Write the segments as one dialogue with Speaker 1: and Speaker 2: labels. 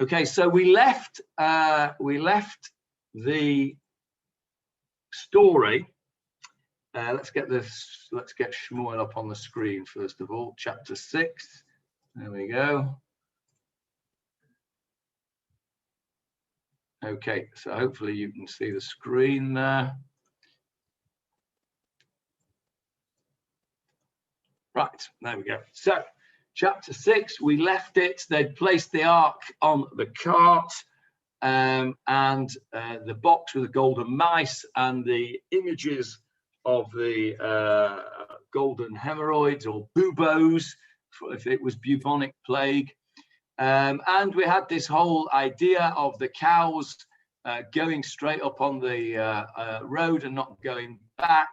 Speaker 1: Okay, so we left the story. Let's get Shmuel up on the screen first of all. Chapter 6. There we go. Okay, so hopefully you can see the screen there. Right, there we go. So, chapter 6, we left it. They'd placed the ark on the cart and the box with the golden mice and the images of the golden hemorrhoids or buboes, if it was bubonic plague. And we had this whole idea of the cows going straight up on the road and not going back,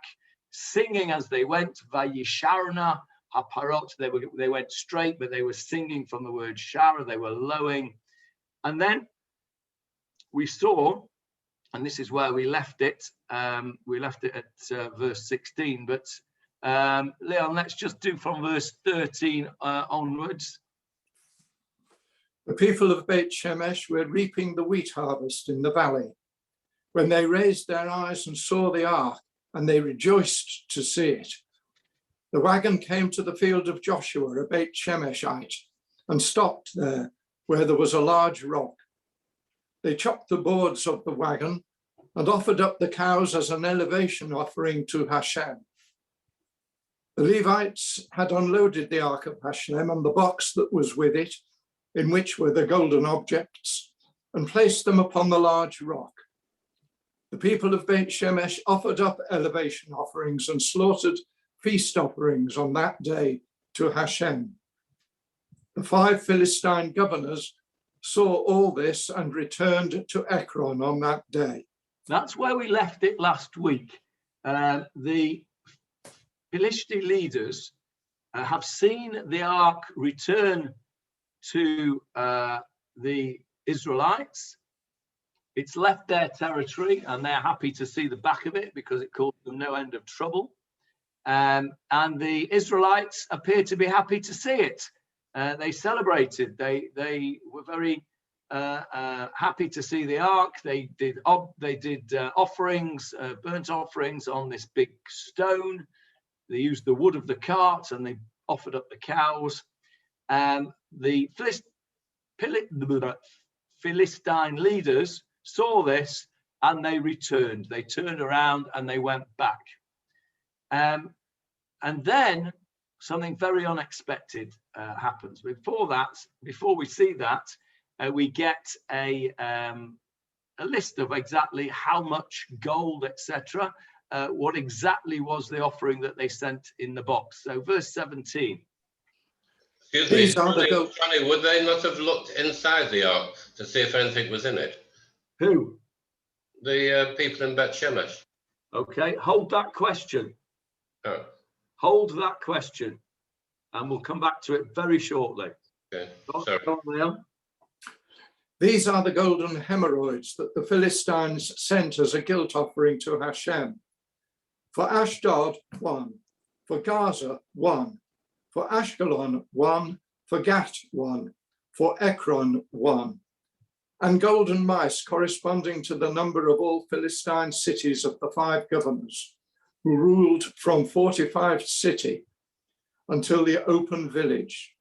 Speaker 1: singing as they went, Vayisharna haparot. They went straight, but they were singing from the word shara. They were lowing. And then we saw, and this is where we left it. We left it at verse 16. But Leon, let's just do from verse 13 onwards.
Speaker 2: The people of Beit Shemesh were reaping the wheat harvest in the valley when they raised their eyes and saw the ark, and they rejoiced to see it. The wagon came to the field of Joshua, a Beit Shemeshite, and stopped there where there was a large rock. They chopped the boards of the wagon and offered up the cows as an elevation offering to Hashem. The Levites had unloaded the ark of Hashem and the box that was with it, in which were the golden objects, and placed them upon the large rock. The people of Beit Shemesh offered up elevation offerings and slaughtered feast offerings on that day to Hashem. The 5 Philistine governors saw all this and returned to Ekron on that day.
Speaker 1: That's where we left it last week. The Philistine leaders have seen the ark return to the Israelites. It's left their territory and they're happy to see the back of it because it caused them no end of trouble. And the Israelites appear to be happy to see it. They celebrated. They were very happy to see the ark. They did offerings, burnt offerings on this big stone. They used the wood of the cart and they offered up the cows. The Philistine leaders saw this and they returned. They turned around and they went back. And then something very unexpected happens. Before we see that, we get a list of exactly how much gold, etc. What exactly was the offering that they sent in the box. So verse 17.
Speaker 3: Excuse me, Johnny, would they not have looked inside the ark to see if anything was in it?
Speaker 1: Who?
Speaker 3: The people in Beit Shemesh.
Speaker 1: Okay, hold that question.
Speaker 3: Oh.
Speaker 1: Hold that question, and we'll come back to it very shortly.
Speaker 3: Okay.
Speaker 2: These are the golden hemorrhoids that the Philistines sent as a guilt offering to Hashem. For Ashdod, 1. For Gaza, 1. For Ashkelon, 1. For Gath, 1. For Ekron, 1. And golden mice corresponding to the number of all Philistine cities of the 5 governors, who ruled from fortified city until the open village,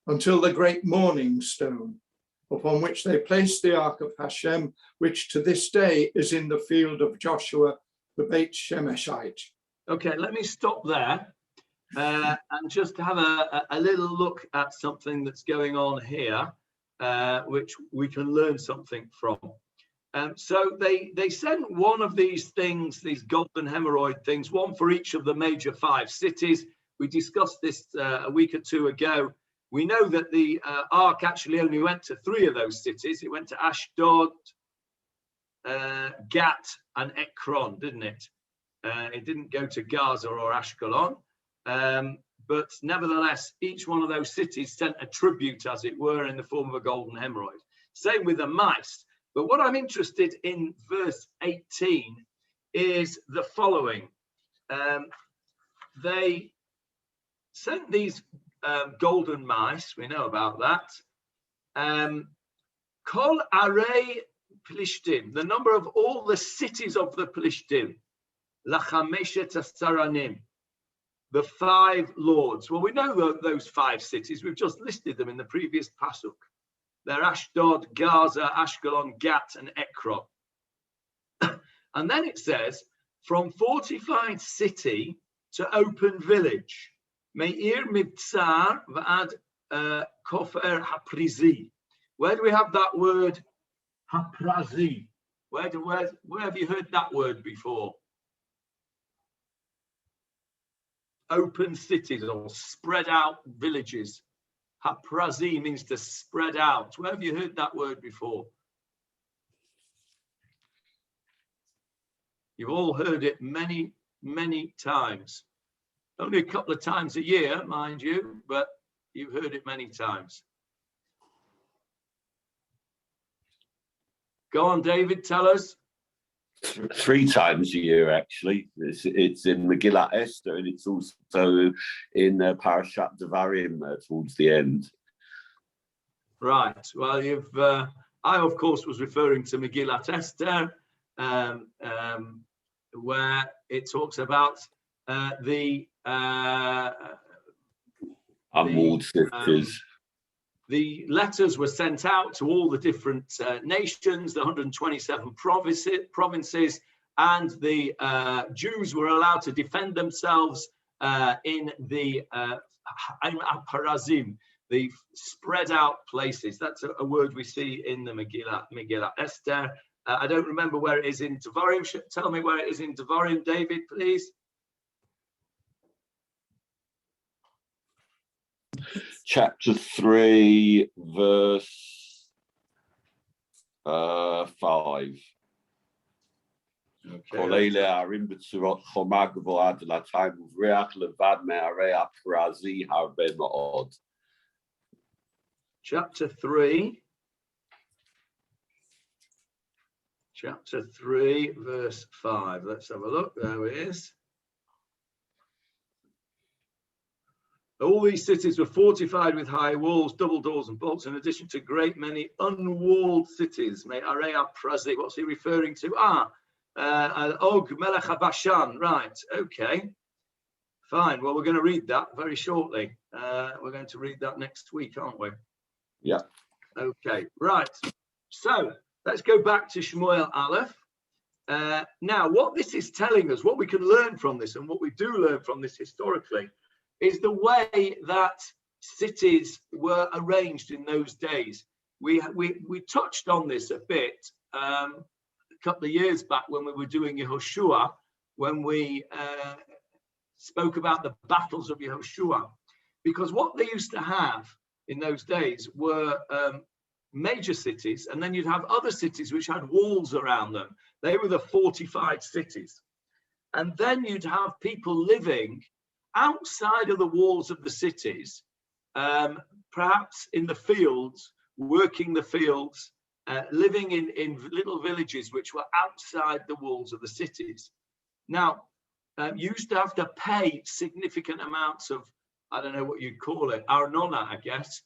Speaker 2: until the great mourning stone, upon which they placed the ark of Hashem, which to this day is in the field of Joshua, the Beit Shemeshite.
Speaker 1: Okay, let me stop there and just have a little look at something that's going on here, which we can learn something from. So they sent one of these things, these golden hemorrhoid things, one for each of the major 5 cities. We discussed this a week or 2 ago. We know that the ark actually only went to 3 of those cities. It went to Ashdod, Gath, and Ekron, didn't it? It didn't go to Gaza or Ashkelon. But nevertheless, each one of those cities sent a tribute, as it were, in the form of a golden hemorrhoid. Same with the mice. But what I'm interested in verse 18 is the following. They sent these golden mice, we know about that. Kol arei Plishtim, the number of all the cities of the Plishtim, Lachameshet Asaranim, the 5 lords. Well, we know those 5 cities. We've just listed them in the previous pasuk. They're Ashdod, Gaza, Ashkelon, Gat, and Ekron. And then it says, from fortified city to open village, Me'ir Mibtsar v'ad Kofer Haprizi. Where do we have that word Haprazi? Where have you heard that word before? Open cities or spread out villages. Haprazi means to spread out. Where have you heard that word before? You've all heard it many, many times. Only a couple of times a year, mind you, but you've heard it many times. Go on, David, tell us.
Speaker 4: 3 times a year, actually. It's in Megillat Esther, and it's also in Parashat Devarim towards the end.
Speaker 1: Right. Well, I, of course, was referring to Megillat Esther, where it talks about the
Speaker 4: unwalled cities.
Speaker 1: The letters were sent out to all the different nations, the 127 provinces, and the Jews were allowed to defend themselves in the Parazim, the spread out places. That's a word we see in the Megillah Esther. I don't remember where it is in Devarim. Tell me where it is in Devarim, David, please.
Speaker 4: Chapter 3, verse 5.
Speaker 1: Chapter 3, verse 5. Let's have a look. There it is. All these cities were fortified with high walls, double doors and bolts, in addition to a great many unwalled cities. What's he referring to? Og Melech HaBashan. Right, okay. Fine, well, we're going to read that very shortly. We're going to read that next week, aren't we?
Speaker 4: Yeah.
Speaker 1: Okay, right. So let's go back to Shmuel Aleph. Now, what this is telling us, what we can learn from this, and what we do learn from this historically, is the way that cities were arranged in those days. We touched on this a bit a couple of years back when we were doing Yehoshua, when we spoke about the battles of Yehoshua, because what they used to have in those days were major cities, and then you'd have other cities which had walls around them. They were the fortified cities. And then you'd have people living outside of the walls of the cities, perhaps in the fields, working the fields, living in little villages which were outside the walls of the cities. Now, you used to have to pay significant amounts of, I don't know what you'd call it, arnona, I guess,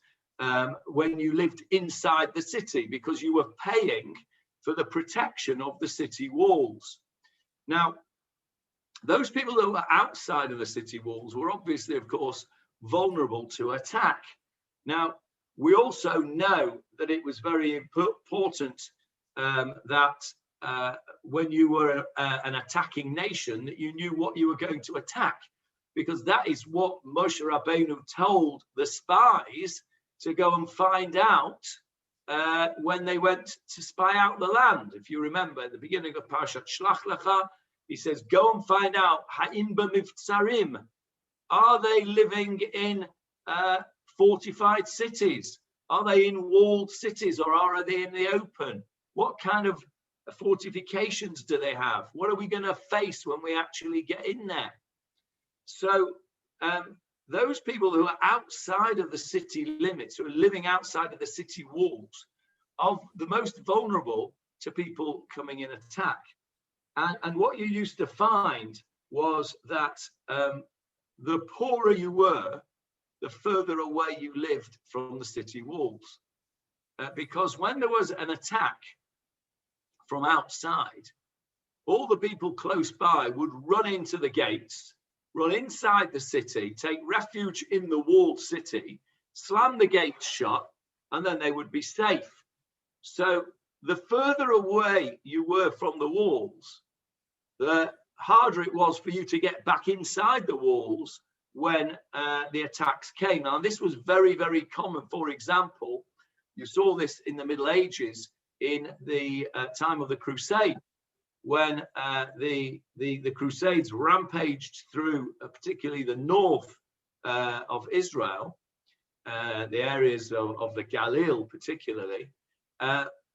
Speaker 1: when you lived inside the city, because you were paying for the protection of the city walls. Now, those people that were outside of the city walls were obviously, of course, vulnerable to attack. Now, we also know that it was very important that when you were an attacking nation, that you knew what you were going to attack, because that is what Moshe Rabbeinu told the spies to go and find out when they went to spy out the land. If you remember, at the beginning of Parashat Shlach Lecha, he says, go and find out, ha'im b'mivtzarim, are they living in fortified cities? Are they in walled cities, or are they in the open? What kind of fortifications do they have? What are we going to face when we actually get in there? So those people who are outside of the city limits, who are living outside of the city walls, are the most vulnerable to people coming in attack. And what you used to find was that the poorer you were, the further away you lived from the city walls. because when there was an attack from outside, all the people close by would run into the gates, run inside the city, take refuge in the walled city, slam the gates shut, and then they would be safe. So the further away you were from the walls, the harder it was for you to get back inside the walls when the attacks came. Now, this was very, very common. For example, you saw this in the Middle Ages in the time of the Crusade, when the Crusades rampaged through particularly the north of Israel, the areas of the Galilee particularly,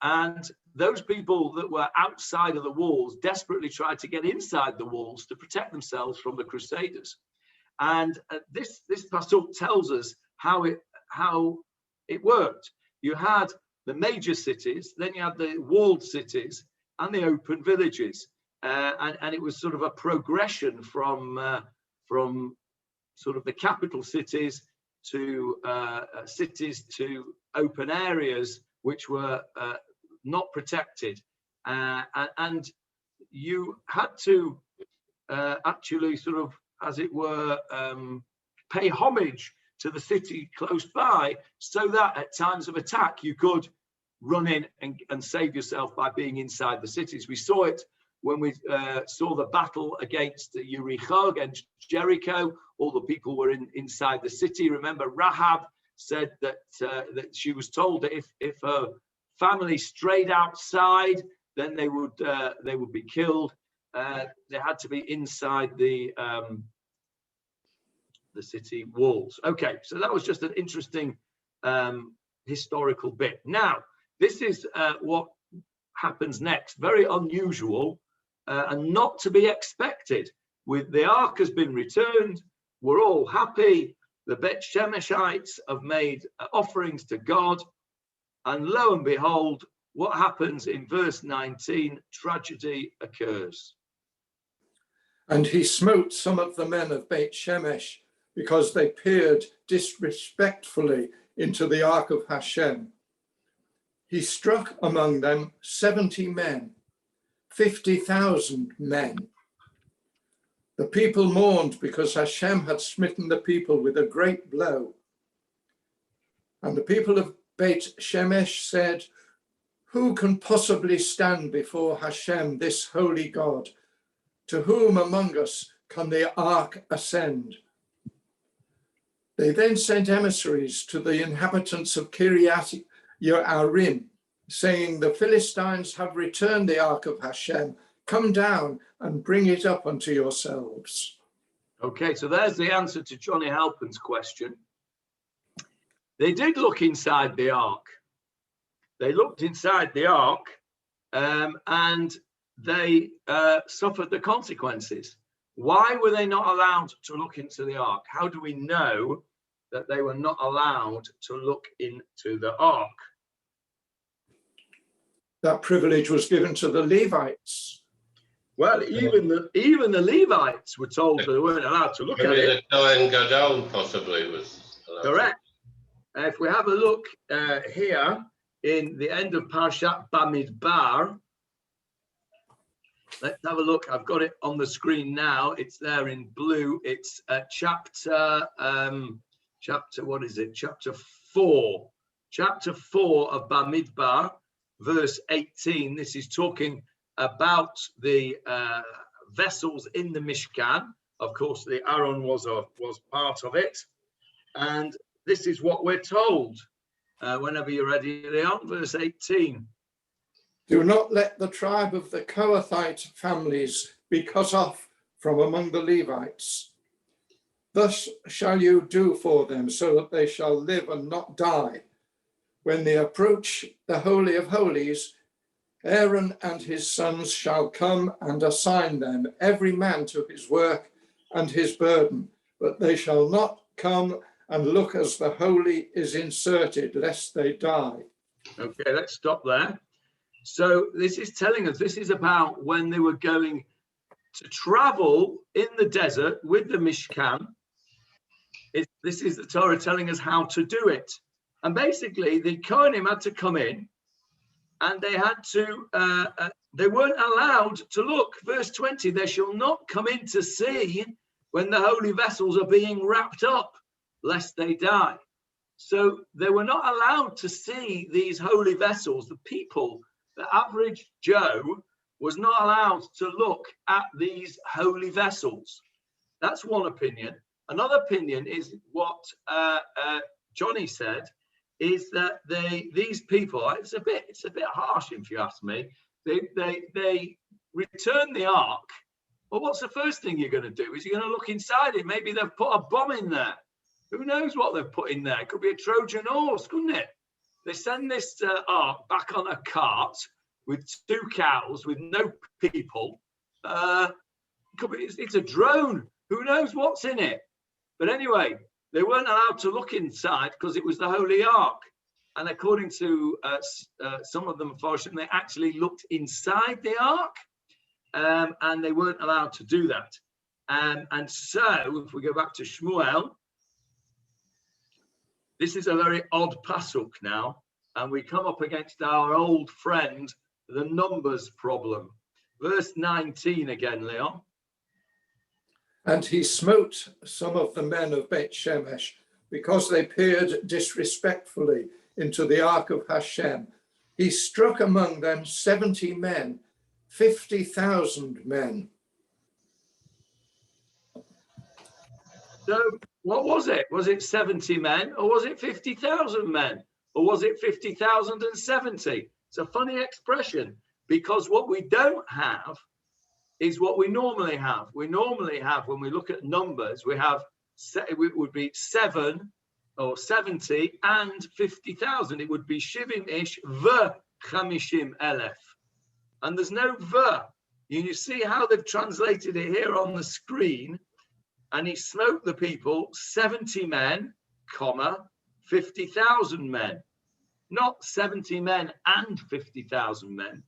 Speaker 1: and those people that were outside of the walls desperately tried to get inside the walls to protect themselves from the Crusaders. And this pasuk tells us how it worked. You had the major cities, then you had the walled cities and the open villages, and it was sort of a progression from sort of the capital cities to open areas which were not protected, and you had to actually sort of, as it were, pay homage to the city close by, so that at times of attack you could run in and save yourself by being inside the cities. We saw it when we saw the battle against Yericho, against Jericho. All the people were inside the city. Remember, Rahab said that she was told that if her family strayed outside, then they would be killed. They had to be inside the city walls. Okay, so that was just an interesting historical bit. Now, this is what happens next. Very unusual and not to be expected. With the ark has been returned, we're all happy. The Bet Shemeshites have made offerings to God, and lo and behold, what happens in verse 19? Tragedy occurs.
Speaker 2: And he smote some of the men of Beit Shemesh because they peered disrespectfully into the ark of Hashem. He struck among them 70 men, 50,000 men. The people mourned because Hashem had smitten the people with a great blow. And the people of Beit Shemesh said, "Who can possibly stand before Hashem, this holy God? To whom among us can the ark ascend?" They then sent emissaries to the inhabitants of Kiryat Yearim, saying, "The Philistines have returned the ark of Hashem. Come down and bring it up unto yourselves."
Speaker 1: Okay, so there's the answer to Johnny Halpin's question. They did look inside the ark. They looked inside the ark, and they suffered the consequences. Why were they not allowed to look into the ark? How do we know that they were not allowed to look into the ark?
Speaker 2: That privilege was given to the Levites.
Speaker 1: Well, even the Levites were told they weren't allowed to look at it.
Speaker 3: The Kohen Gadol possibly was allowed.
Speaker 1: Correct. If we have a look here in the end of Parshat Bamidbar, let's have a look. I've got it on the screen now. It's there in blue. It's chapter what is it? Chapter 4. Chapter 4 of Bamidbar, verse 18. This is talking about the vessels in the Mishkan. Of course, the Aaron was part of it, and this is what we're told. Whenever you're ready, Leon, verse 18.
Speaker 2: "Do not let the tribe of the Kohathite families be cut off from among the Levites. Thus shall you do for them, so that they shall live and not die. When they approach the Holy of Holies, Aaron and his sons shall come and assign them, every man to his work and his burden, but they shall not come and look as the holy is inserted, lest they die."
Speaker 1: Okay, let's stop there. So this is telling us, this is about when they were going to travel in the desert with the Mishkan. This is the Torah telling us how to do it. And basically, the Kohanim had to come in, and they had to, they weren't allowed to look. Verse 20, they shall not come in to see when the holy vessels are being wrapped up, lest they die. So they were not allowed to see these holy vessels. The people, the average Joe, was not allowed to look at these holy vessels. That's one opinion. Another opinion is what Johnny said, is that these people, it's a bit harsh if you ask me. They return the ark. Well, what's the first thing you're going to do? Is you're going to look inside it? Maybe they've put a bomb in there. Who knows what they've put in there? It could be a Trojan horse, couldn't it? They send this ark back on a cart with 2 cows with no people. It's a drone. Who knows what's in it? But anyway, they weren't allowed to look inside because it was the Holy Ark. And according to some of them, unfortunately, they actually looked inside the Ark, and they weren't allowed to do that. And so, if we go back to Shmuel, this is a very odd pasuk now, and we come up against our old friend, the numbers problem. Verse 19 again, Leon.
Speaker 2: And he smote some of the men of Beit Shemesh because they peered disrespectfully into the ark of Hashem. He struck among them 70 men, 50,000 men.
Speaker 1: So what was it? Was it 70 men, or was it 50,000 men, or was it 50,070? It's a funny expression, because what we don't have is what we normally have. We normally have, when we look at numbers, we have, it would be 7 or 70 and 50,000. It would be Shivim ish v'chamishim elef. And there's no v. You see how they've translated it here on the screen. And he smote the people, 70 men, comma, 50,000 men. Not 70 men and 50,000 men.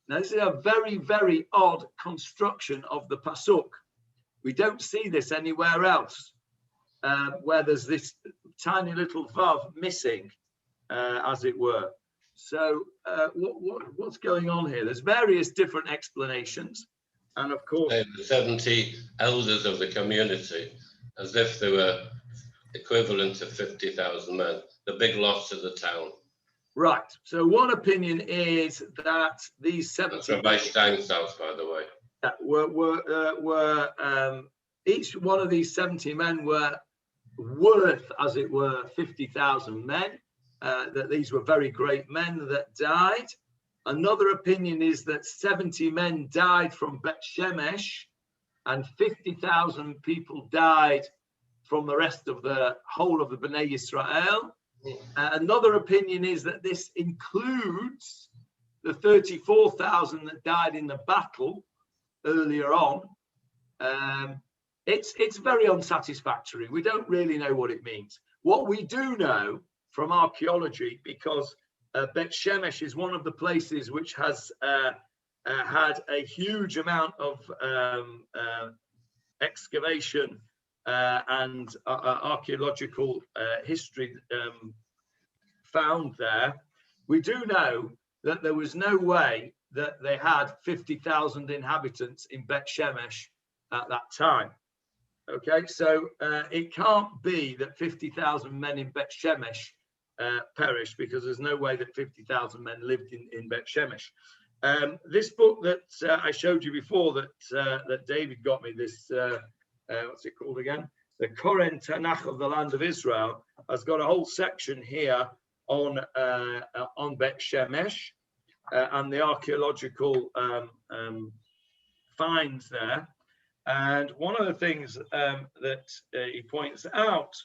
Speaker 1: Now, this is a very, very odd construction of the pasuk. We don't see this anywhere else, where there's this tiny little vav missing, as it were. So what's going on here? There's various different explanations. And of course,
Speaker 3: the 70 elders of the community, as if they were equivalent to 50,000 men, the big loss to the town.
Speaker 1: Right. So one opinion is that these 70.
Speaker 3: That's Rabbi Stein's house, by the way.
Speaker 1: Were each one of these 70 men were worth, as it were, 50,000 men. That these were very great men that died. Another opinion is that 70 men died from Bet Shemesh, and 50,000 people died from the rest of the whole of the Bnei Yisrael. Another opinion is that this includes the 34,000 that died in the battle earlier on. It's very unsatisfactory. We don't really know what it means. What we do know from archaeology, because Bet Shemesh is one of the places which has had a huge amount of excavation and archaeological history found there. We do know that there was no way that they had 50,000 inhabitants in Bet Shemesh at that time. Okay, so it can't be that 50,000 men in Bet Shemesh perished, because there's no way that 50,000 men lived in Bet Shemesh. This book that I showed you before, that David got me, this what's it called again? The Koren Tanakh of the Land of Israel, has got a whole section here on Bet Shemesh and the archaeological finds there. And one of the things that he points out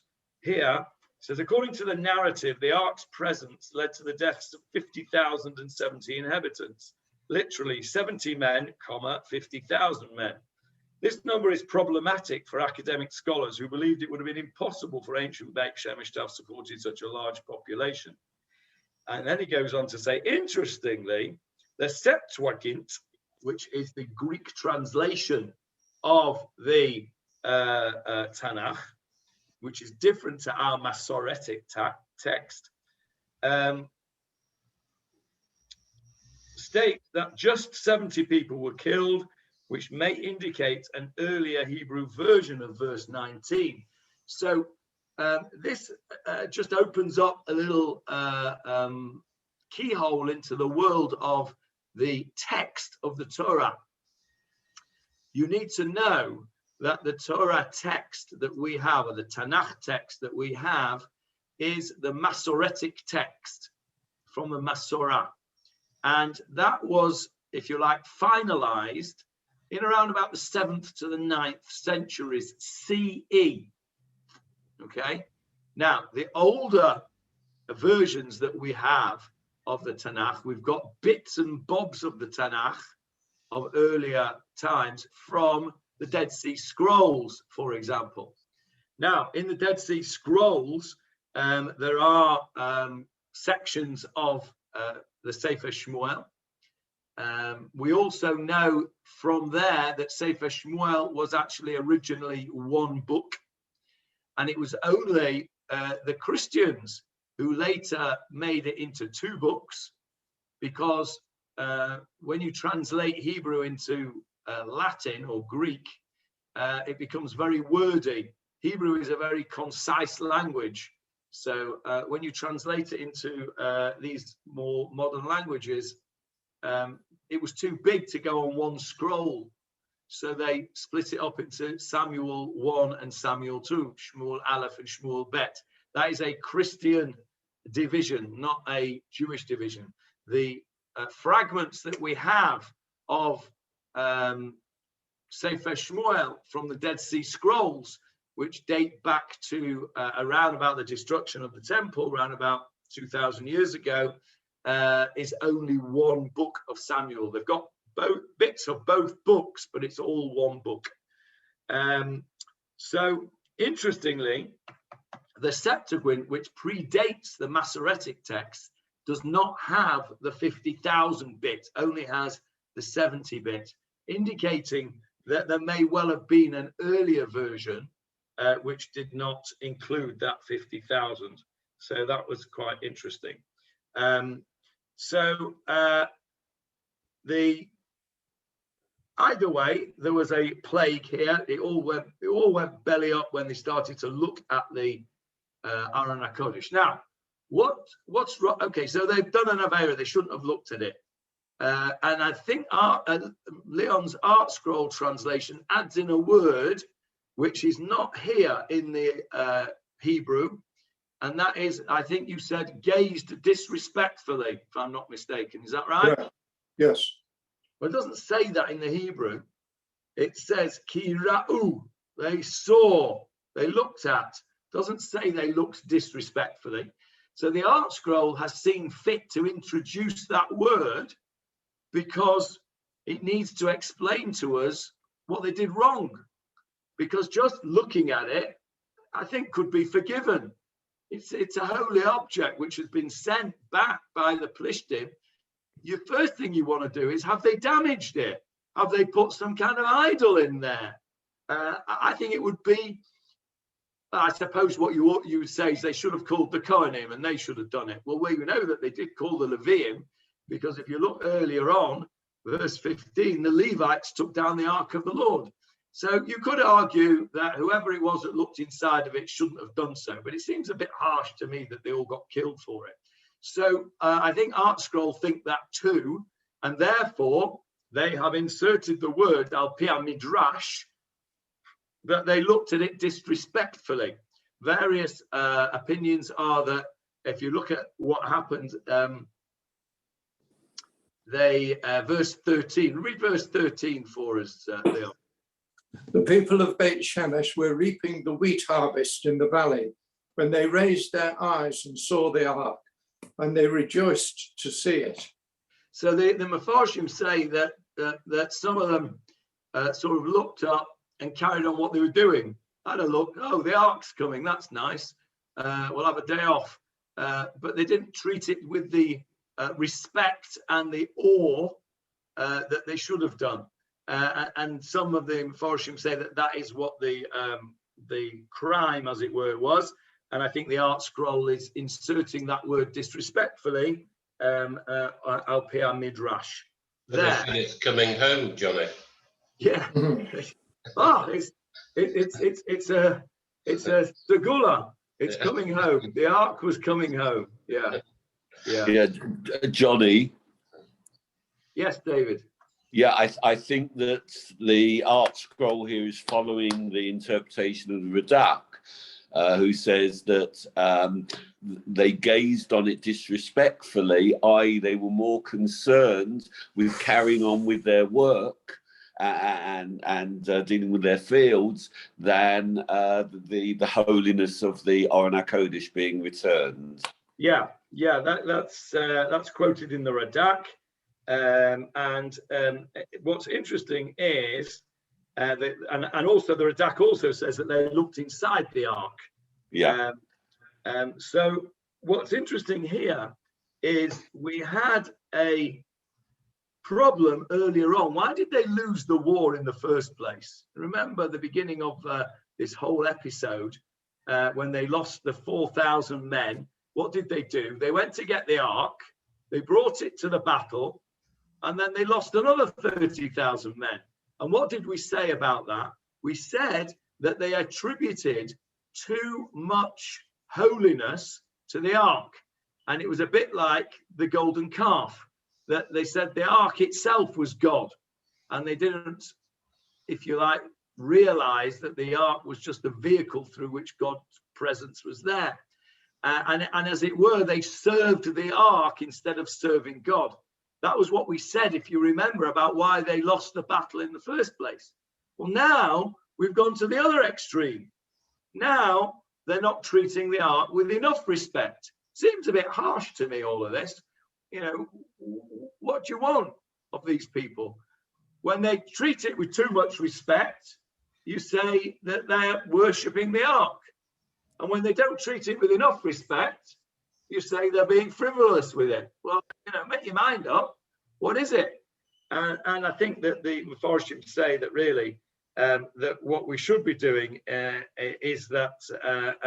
Speaker 1: here says, according to the narrative, the ark's presence led to the deaths of 50,070 inhabitants. Literally 70 men, 50,000 men. This number is problematic for academic scholars who believed it would have been impossible for ancient Beit Shemesh to have supported such a large population. And then he goes on to say, interestingly, the Septuagint, which is the Greek translation of the Tanakh, which is different to our Masoretic text, state that just 70 people were killed, which may indicate an earlier Hebrew version of verse 19. So this just opens up a little keyhole into the world of the text of the Torah. You need to know that the Torah text that we have, or the Tanakh text that we have, is the Masoretic text from the Masorah. And that was, if you like, finalized in around about the 7th to the 9th centuries CE. Okay. Now, the older versions that we have of the Tanakh, we've got bits and bobs of the Tanakh of earlier times from the Dead Sea Scrolls, for example. Now, in the Dead Sea Scrolls, there are sections of the Sefer Shmuel. We also know from there that Sefer Shmuel was actually originally one book, and it was only the Christians who later made it into 2 books, because when you translate Hebrew into Latin or Greek, it becomes very wordy. Hebrew is a very concise language. So when you translate it into these more modern languages, it was too big to go on one scroll. So they split it up into Samuel 1 and Samuel 2, Shmuel Aleph and Shmuel Bet. That is a Christian division, not a Jewish division. The fragments that we have of Sefer Shmuel from the Dead Sea Scrolls, which date back to around about the destruction of the temple, around about 2,000 years ago, is only one book of Samuel. They've got both bits of both books, but it's all one book. So interestingly, the Septuagint, which predates the Masoretic text, does not have the 50,000 bit, only has the 70 bit, indicating that there may well have been an earlier version which did not include that 50,000. So that was quite interesting. Either way, there was a plague here. It all went belly up when they started to look at the Aron HaKodesh. Now, what's wrong? Okay, so they've done an Avera. They shouldn't have looked at it. And I think Leon's Art Scroll translation adds in a word which is not here in the Hebrew, and that is, I think you said, gazed disrespectfully, if I'm not mistaken. Is that right?
Speaker 2: Yeah. Yes.
Speaker 1: Well, it doesn't say that in the Hebrew. It says kira'u, they saw, they looked at. Doesn't say they looked disrespectfully. So the Art Scroll has seen fit to introduce that word because it needs to explain to us what they did wrong. Because just looking at it, I think, could be forgiven. It's a holy object which has been sent back by the Plishtim. Your first thing you want to do is, have they damaged it? Have they put some kind of idol in there? I think it would be, I suppose what you would say is they should have called the Kohanim and they should have done it. Well, we know that they did call the Leviim, because if you look earlier on, verse 15, the Levites took down the Ark of the Lord. So you could argue that whoever it was that looked inside of it shouldn't have done so, but it seems a bit harsh to me that they all got killed for it. So I think Art Scroll think that too, and therefore they have inserted the word al-Pia Midrash, that they looked at it disrespectfully. Various opinions are that if you look at what happened, verse 13, read verse 13 for us, Leon.
Speaker 2: The people of Beit Shemesh were reaping the wheat harvest in the valley when they raised their eyes and saw the ark, and they rejoiced to see it.
Speaker 1: So the Mefarshim say that some of them sort of looked up and carried on what they were doing. Had a look, oh, the ark's coming, that's nice. We'll have a day off. But they didn't treat it with the respect and the awe that they should have done. And some of the Mefarshim say that is what the crime, as it were, was. and I think the art scroll is inserting that word disrespectfully, al pi midrash.
Speaker 3: But they said it's coming home, Johnny.
Speaker 1: Yeah. It's a segula. It's coming home. The ark was coming home. Yeah.
Speaker 4: Johnny.
Speaker 1: Yes, David.
Speaker 4: Yeah, I think that the art scroll here is following the interpretation of the Radak, who says that they gazed on it disrespectfully, i.e. they were more concerned with carrying on with their work and dealing with their fields than the holiness of the Aron HaKodesh being returned.
Speaker 1: That's quoted in the Radak. What's interesting is and also the Radak also says that they looked inside the ark. So what's interesting here is we had a problem earlier on. Why did they lose the war in the first place? Remember the beginning of this whole episode, when they lost the 4,000 men. What did they do? They went to get the ark, they brought it to the battle, and then they lost another 30,000 men. And what did we say about that? We said that they attributed too much holiness to the ark. And it was a bit like the golden calf, that they said the ark itself was God. And they didn't, if you like, realize that the ark was just a vehicle through which God's presence was there. And as it were, they served the ark instead of serving God. That was what we said, if you remember, about why they lost the battle in the first place. Well, now we've gone to the other extreme. Now they're not treating the ark with enough respect. Seems a bit harsh to me, all of this. You know, what do you want of these people? When they treat it with too much respect, you say that they're worshipping the ark. And when they don't treat it with enough respect, you say they're being frivolous with it. Well, you know, make your mind up. What is it? And I think that the Mepharshim say that really that what we should be doing is that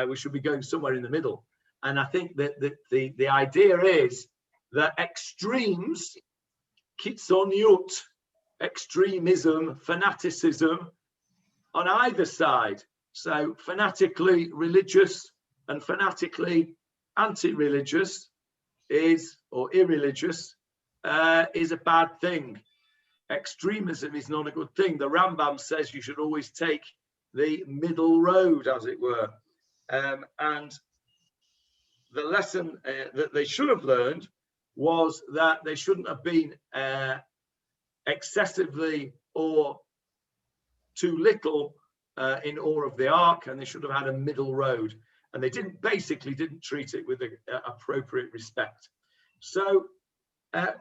Speaker 1: we should be going somewhere in the middle. And I think that the idea is that extremes, kitzoniut, extremism, fanaticism on either side. So fanatically religious and fanatically anti-religious or irreligious is a bad thing. Extremism is not a good thing. The Rambam says you should always take the middle road, as it were. And the lesson that they should have learned was that they shouldn't have been excessively or too little in awe of the ark, and they should have had a middle road. And they didn't treat it with appropriate respect. So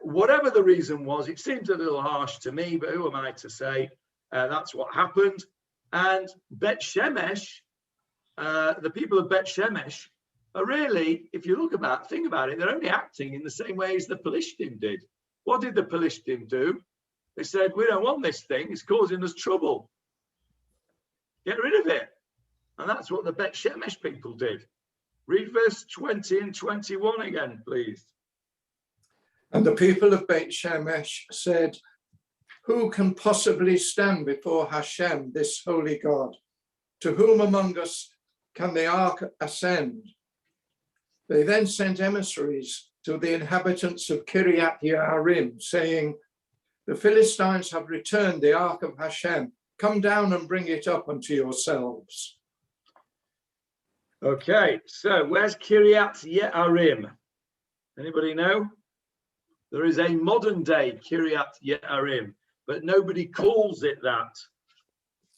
Speaker 1: whatever the reason was, it seems a little harsh to me, but who am I to say? That's what happened. And Bet Shemesh, the people of Bet Shemesh, are really, if you think about it, they're only acting in the same way as the Pelishtim did. What did the Pelishtim do? They said, we don't want this thing, it's causing us trouble. Get rid of it. And that's what the Bet Shemesh people did. Read verse 20 and 21 again, please.
Speaker 2: And the people of Beit Shemesh said, who can possibly stand before Hashem, this holy God? To whom among us can the ark ascend? They then sent emissaries to the inhabitants of Kiryat Yearim, saying, the Philistines have returned the ark of Hashem. Come down and bring it up unto yourselves.
Speaker 1: Okay, so where's Kiryat Yearim? Anybody know? There is a modern day Kiryat Yearim, but nobody calls it that.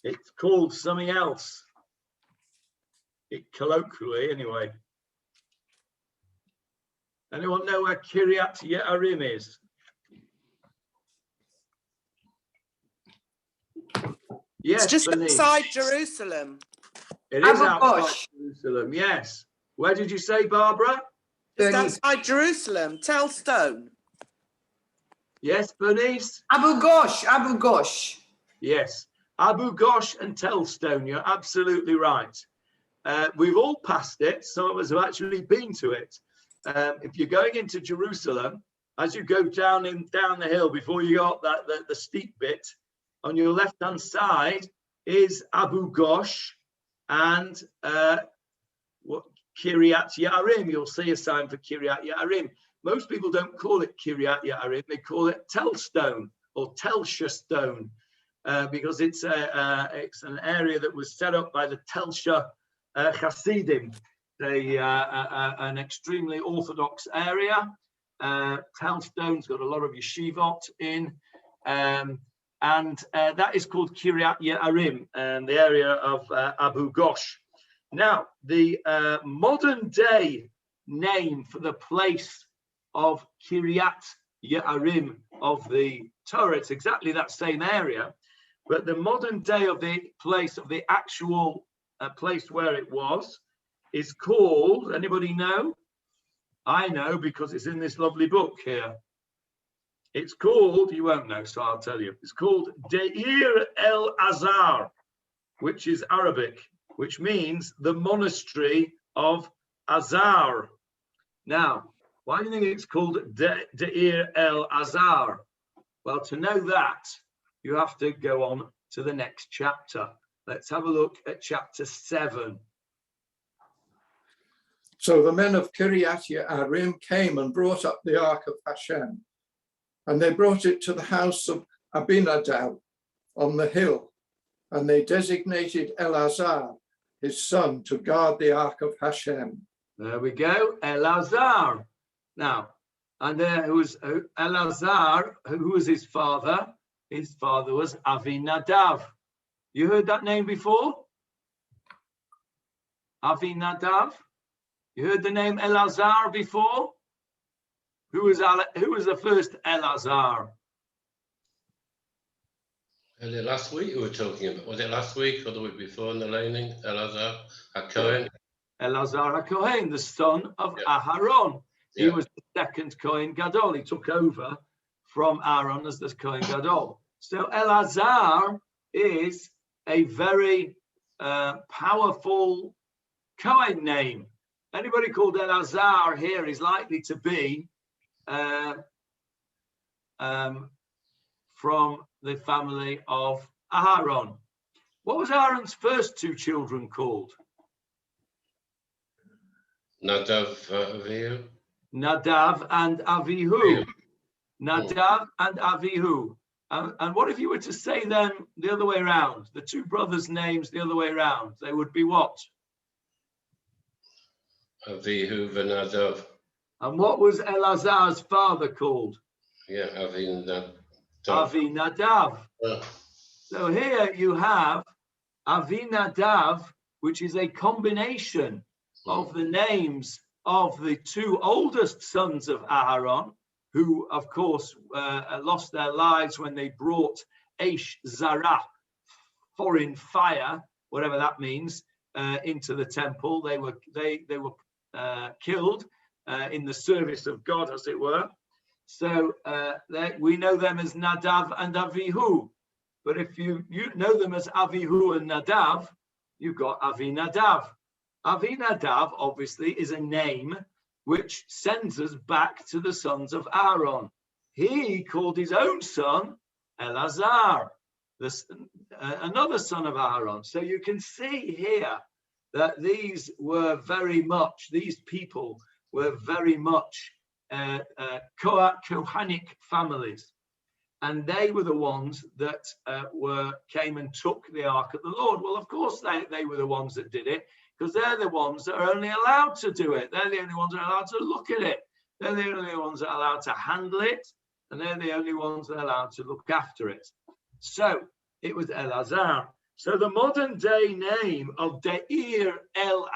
Speaker 1: It's called something else. Colloquially, anyway. Anyone know where Kiryat Yearim is? Yes,
Speaker 5: it's just
Speaker 1: Bernice.
Speaker 5: outside Jerusalem.
Speaker 1: It is outside Jerusalem, yes. Where did you say, Barbara?
Speaker 5: Just outside Jerusalem, Tellstone.
Speaker 1: Yes, Bernice?
Speaker 6: Abu Ghosh.
Speaker 1: Yes, Abu Ghosh and Tellstone, you're absolutely right. We've all passed it. Some of us have actually been to it. If you're going into Jerusalem, as you go down the hill before you go up the steep bit, on your left-hand side is Abu Ghosh and Kiryat Yearim. You'll see a sign for Kiryat Yearim. Most people don't call it Kiryat Yearim; they call it Tel Stone or Telsha Stone, because it's an area that was set up by the Telsha Hasidim, an extremely orthodox area. Tel Stone's got a lot of yeshivot in, and that is called Kiryat Yearim, the area of Abu Ghosh. Now, the modern day name for the place of Kiryat Yearim of the Torah, it's exactly that same area, but the modern day of the place, of the actual place where it was, is called, anybody know? I know because it's in this lovely book here. It's called, you won't know, so I'll tell you. It's called Deir-Al, which is Arabic, which means the monastery of Azar. Now, why do you think it's called Deir-Al? Well, to know that, you have to go on to the next chapter. Let's have a look at chapter 7.
Speaker 2: So the men of Kiryat Yearim came and brought up the ark of Hashem, and they brought it to the house of Avinadav on the hill, and they designated Elazar, his son, to guard the ark of Hashem.
Speaker 1: There we go, Elazar. Now, and there was Elazar, who was his father? His father was Avinadav. You heard that name before? Avinadav? You heard the name Elazar before? Who was the first Elazar?
Speaker 3: Last week we were talking about, was it last week or the week before in the laning? Elazar HaKohen?
Speaker 1: Elazar HaKohen, the son of Aharon. He was the second Kohen Gadol. He took over from Aaron as the Kohen Gadol. So Elazar is a very powerful Kohen name. Anybody called Elazar here is likely to be from the family of Aharon. What was Aaron's first two children called?
Speaker 3: Nadav, Avihu.
Speaker 1: Nadav and Avihu. Nadav and Avihu. And what if you were to say them the other way around? The two brothers' names the other way around. They would be what?
Speaker 3: Avihu v'Nadav.
Speaker 1: And what was Elazar's father called?
Speaker 3: Yeah, Avinadav.
Speaker 1: Avinadav. So here you have Avinadav, which is a combination of the names of the two oldest sons of Aharon, who, of course, lost their lives when they brought Eish Zarah, foreign fire, whatever that means, into the temple. They were killed in the service of God, as it were. So we know them as Nadav and Avihu. But if you know them as Avihu and Nadav, you've got Avinadav. Avinadav, obviously, is a name which sends us back to the sons of Aaron. He called his own son Elazar, another son of Aaron. So you can see here that these people were very much Kohanic families. And they were the ones that came and took the Ark of the Lord. Well, of course, they were the ones that did it, because they're the ones that are only allowed to do it. They're the only ones that are allowed to look at it. They're the only ones that are allowed to handle it. And they're the only ones that are allowed to look after it. So it was Elazar. So the modern day name of Deir-Al,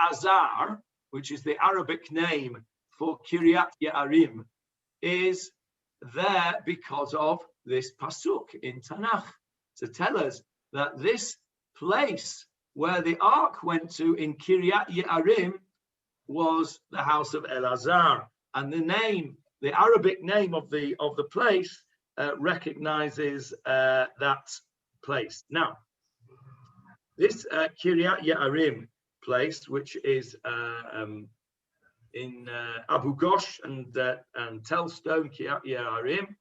Speaker 1: which is the Arabic name for Kiryat Yearim, is there because of this pasuk in Tanakh to tell us that this place where the ark went to in Kiryat Yearim was the house of Elazar, and the Arabic name of the place recognizes that place. Now, this Kiryat Yearim place, which is in Abu Ghosh and Telstone, Kiryat Yearim,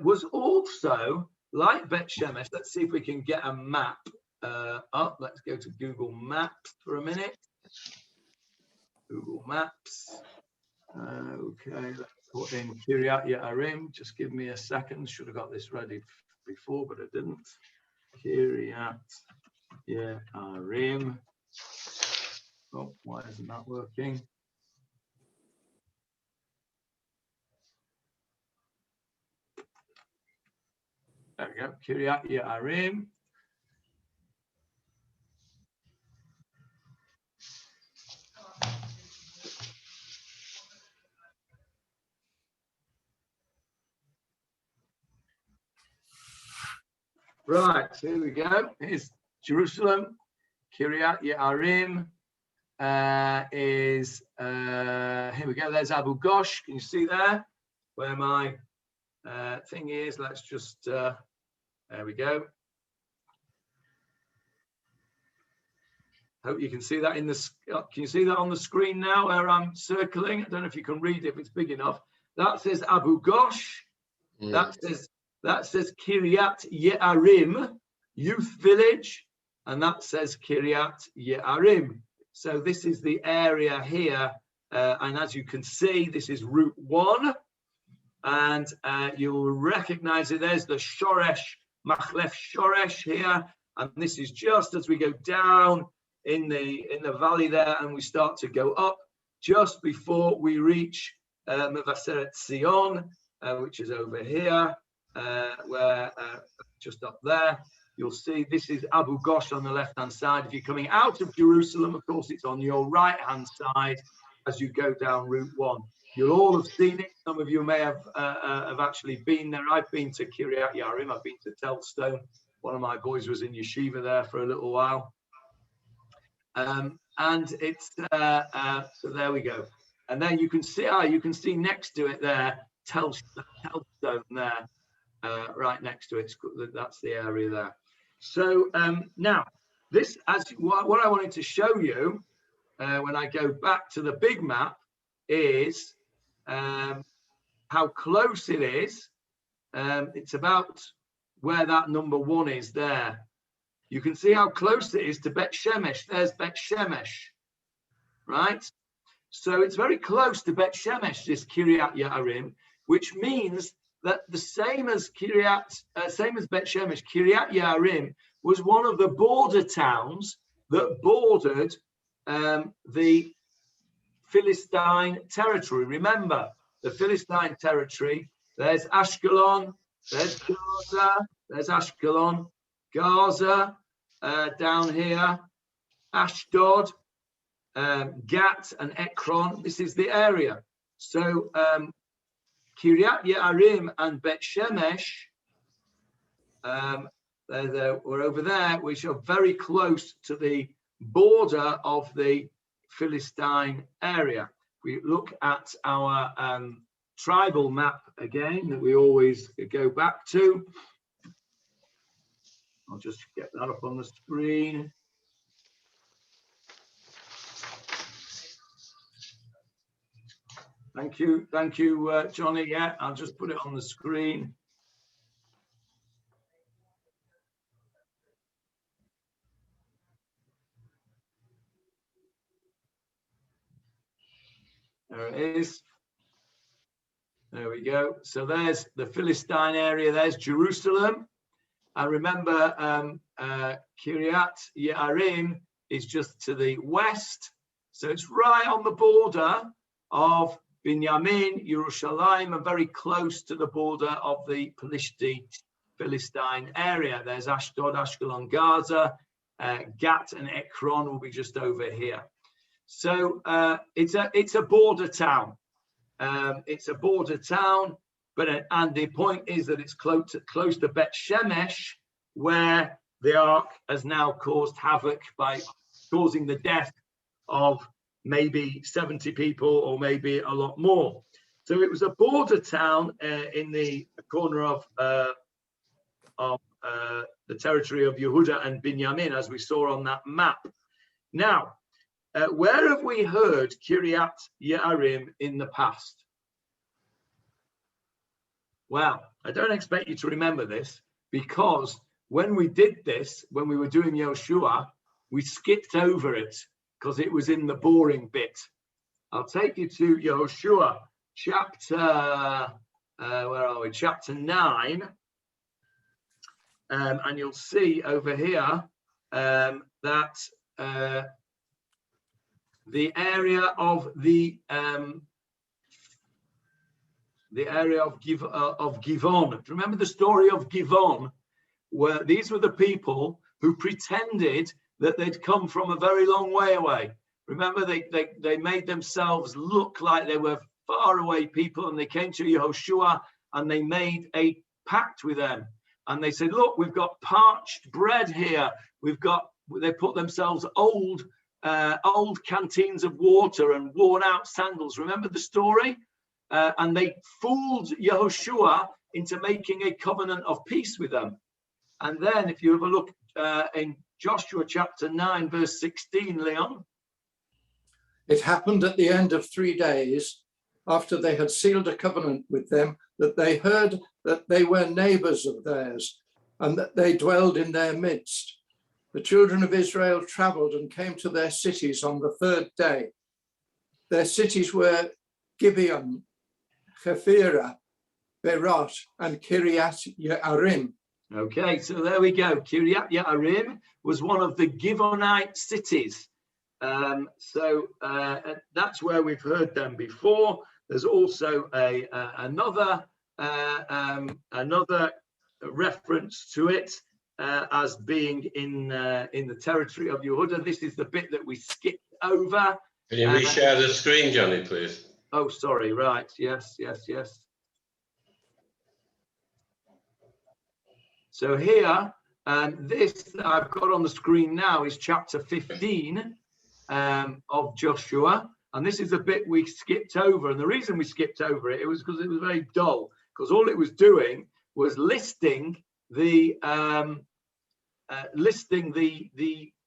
Speaker 1: was also like Bet Shemesh. Let's see if we can get a map up. Let's go to Google Maps for a minute. Google Maps. Okay, let's put in Kiryat Yearim. Just give me a second. Should have got this ready before, but I didn't. Kiryat Yearim. Oh, why isn't that working? There we go. Kiryat Yearim. Right, so here we go. Here's Jerusalem. Kiryat Yearim is, here we go. There's Abu Ghosh. Can you see there where my thing is? Let's just, there we go. Hope you can see that in the, can you see that on the screen now where I'm circling? I don't know if you can read it, if it's big enough. That says Abu Ghosh. That says Kiryat Yearim, youth village, and that says Kiryat Yearim. So this is the area here, and as you can see, this is Route 1, and you'll recognize it. There's the Shoresh, Machlef Shoresh here, and this is just as we go down in the valley there, and we start to go up just before we reach Mevaseret Zion, which is over here. Where just up there, you'll see this is Abu Ghosh on the left-hand side. If you're coming out of Jerusalem, of course, it's on your right-hand side as you go down Route 1. You'll all have seen it. Some of you may have actually been there. I've been to Kiryat Yearim. I've been to Telstone. One of my boys was in yeshiva there for a little while. And it's so there we go. And then you can see next to it there, Telstone there. Right next to it, that's the area there. So now this, what I wanted to show you when I go back to the big map is how close it is. It's about where that number 1 is there. You can see how close it is to Bet Shemesh. There's Bet Shemesh, right? So it's very close to Bet Shemesh, this Kiryat Yearim, which means that the same as Bet Shemesh, Kiryat Yearim was one of the border towns that bordered the Philistine territory. Remember, the Philistine territory, there's Ashkelon, there's Gaza, there's Ashkelon, Gaza, down here, Ashdod, Gat and Ekron. This is the area. So Kiryat Yearim and Bet Shemesh were over there, which are very close to the border of the Philistine area. We look at our tribal map again that we always go back to. I'll just get that up on the screen. Thank you, Johnny. Yeah, I'll just put it on the screen. There it is. There we go. So there's the Philistine area. There's Jerusalem. And remember, Kiryat Yearim is just to the west. So it's right on the border of Binyamin, Yerushalayim, and very close to the border of the Philistine area. There's Ashdod, Ashkelon, Gaza, Gat and Ekron will be just over here. So it's a border town. It's a border town, and the point is that it's close to Bet Shemesh, where the ark has now caused havoc by causing the death of maybe 70 people or maybe a lot more. So it was a border town in the corner of the territory of Yehuda and Binyamin, as we saw on that map. Now, where have we heard Kiryat Yearim in the past? Well, I don't expect you to remember this, because when we did this, when we were doing Yoshua, we skipped over it because it was in the boring bit. I'll take you to Yoshua chapter, where are we? Chapter 9. And you'll see over here that the area of Givon. Remember the story of Givon, where these were the people who pretended that they'd come from a very long way away. Remember, they made themselves look like they were far away people, and they came to Yehoshua and they made a pact with them. And they said, look, we've got parched bread here. They put themselves old canteens of water and worn out sandals. Remember the story? And they fooled Yehoshua into making a covenant of peace with them. And then if you have a look in Joshua chapter 9, verse 16, Leon.
Speaker 2: It happened at the end of 3 days, after they had sealed a covenant with them, that they heard that they were neighbors of theirs and that they dwelled in their midst. The children of Israel traveled and came to their cities on the 3rd day. Their cities were Gibeon, Chephirah, Berot, and Kiryat Yearim.
Speaker 1: Okay, so there we go. Kiryat Yearim was one of the Givonite cities. So that's where we've heard them before. There's also another reference to it as being in the territory of Yehuda. This is the bit that we skipped over.
Speaker 3: Can you reshare the screen, Johnny, please?
Speaker 1: Oh, sorry. Right. Yes. So here, this that I've got on the screen now is chapter 15 of Joshua. And this is a bit we skipped over. And the reason we skipped over it was because it was very dull, because all it was doing was listing the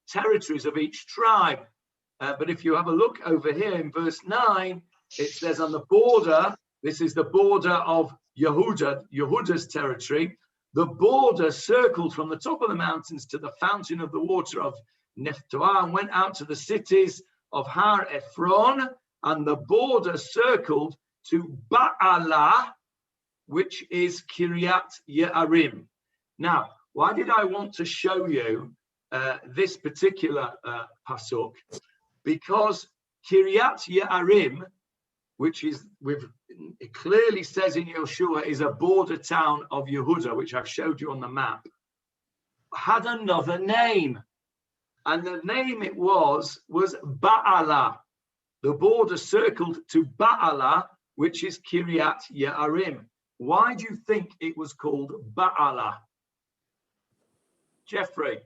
Speaker 1: territories of each tribe. But if you have a look over here in verse 9, it says on the border, this is the border of Yehuda's territory. The border circled from the top of the mountains to the fountain of the water of Nephtoah and went out to the cities of Har Ephron, and the border circled to Baalah, which is Kiryat Yearim. Now, why did I want to show you this particular pasuk? Because Kiryat Yearim, which is, it clearly says in Yoshua, is a border town of Yehuda, which I've showed you on the map, had another name. And the name it was Baalah. The border circled to Baalah, which is Kiryat Yearim. Why do you think it was called Baalah? Jeffrey,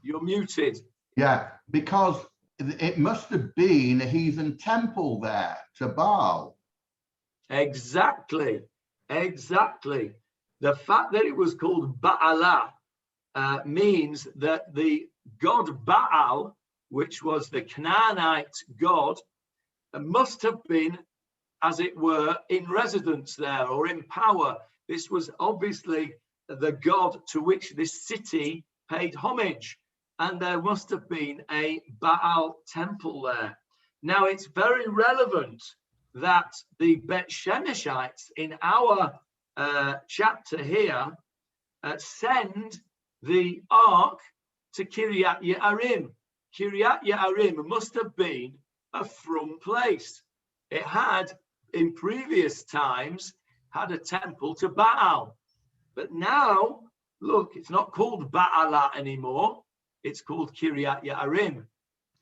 Speaker 1: you're muted.
Speaker 6: Yeah, because it must have been a heathen temple there to Baal.
Speaker 1: Exactly. The fact that it was called Baalah means that the god Baal, which was the Canaanite god, must have been, as it were, in residence there or in power. This was obviously the god to which this city paid homage, and there must have been a Baal temple there. Now, it's very relevant that the Bet Shemeshites in our chapter here send the ark to Kiryat Yearim. Kiryat Yearim must have been a from place. It had, in previous times, had a temple to Baal. But now, look, it's not called Baalah anymore. It's called Kiryat Yearim.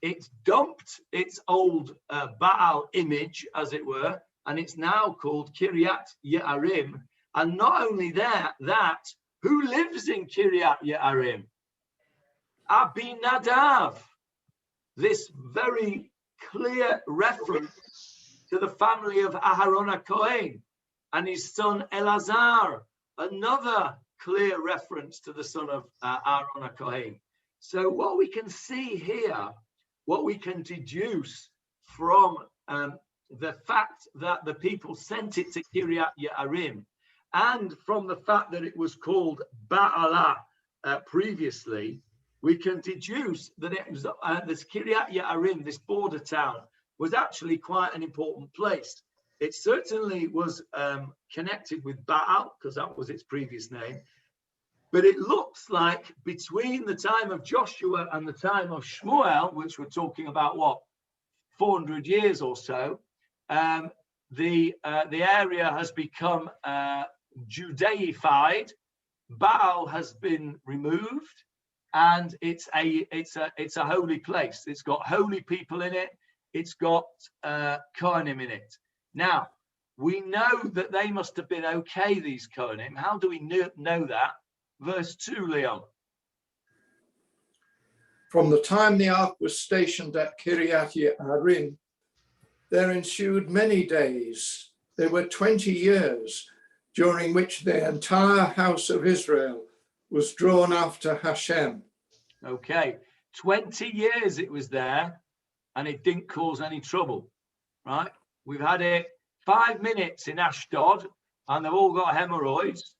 Speaker 1: It's dumped its old Baal image, as it were, and it's now called Kiryat Yearim. And not only that, who lives in Kiryat Yearim? Avinadav. This very clear reference to the family of Aharon HaKohen and his son Elazar. Another clear reference to the son of Aaron HaKohen. So what we can see here, what we can deduce from the fact that the people sent it to Kiryat Yearim, and from the fact that it was called Baalah previously, we can deduce that it was this Kiryat Yearim, this border town, was actually quite an important place. It certainly was connected with Baal, because that was its previous name. But it looks like between the time of Joshua and the time of Shmuel, which we're talking about, what, 400 years or so, the area has become Judaified. Baal has been removed, and it's a holy place. It's got holy people in it. It's got Kohanim in it. Now, we know that they must have been okay, these Kohanim. How do we know that? Verse 2, Leon.
Speaker 2: From the time the ark was stationed at Kiryat Yearim, there ensued many days. There were 20 years, during which the entire house of Israel was drawn after Hashem.
Speaker 1: Okay, 20 years it was there, and it didn't cause any trouble, right? We've had it 5 minutes in Ashdod, and they've all got hemorrhoids.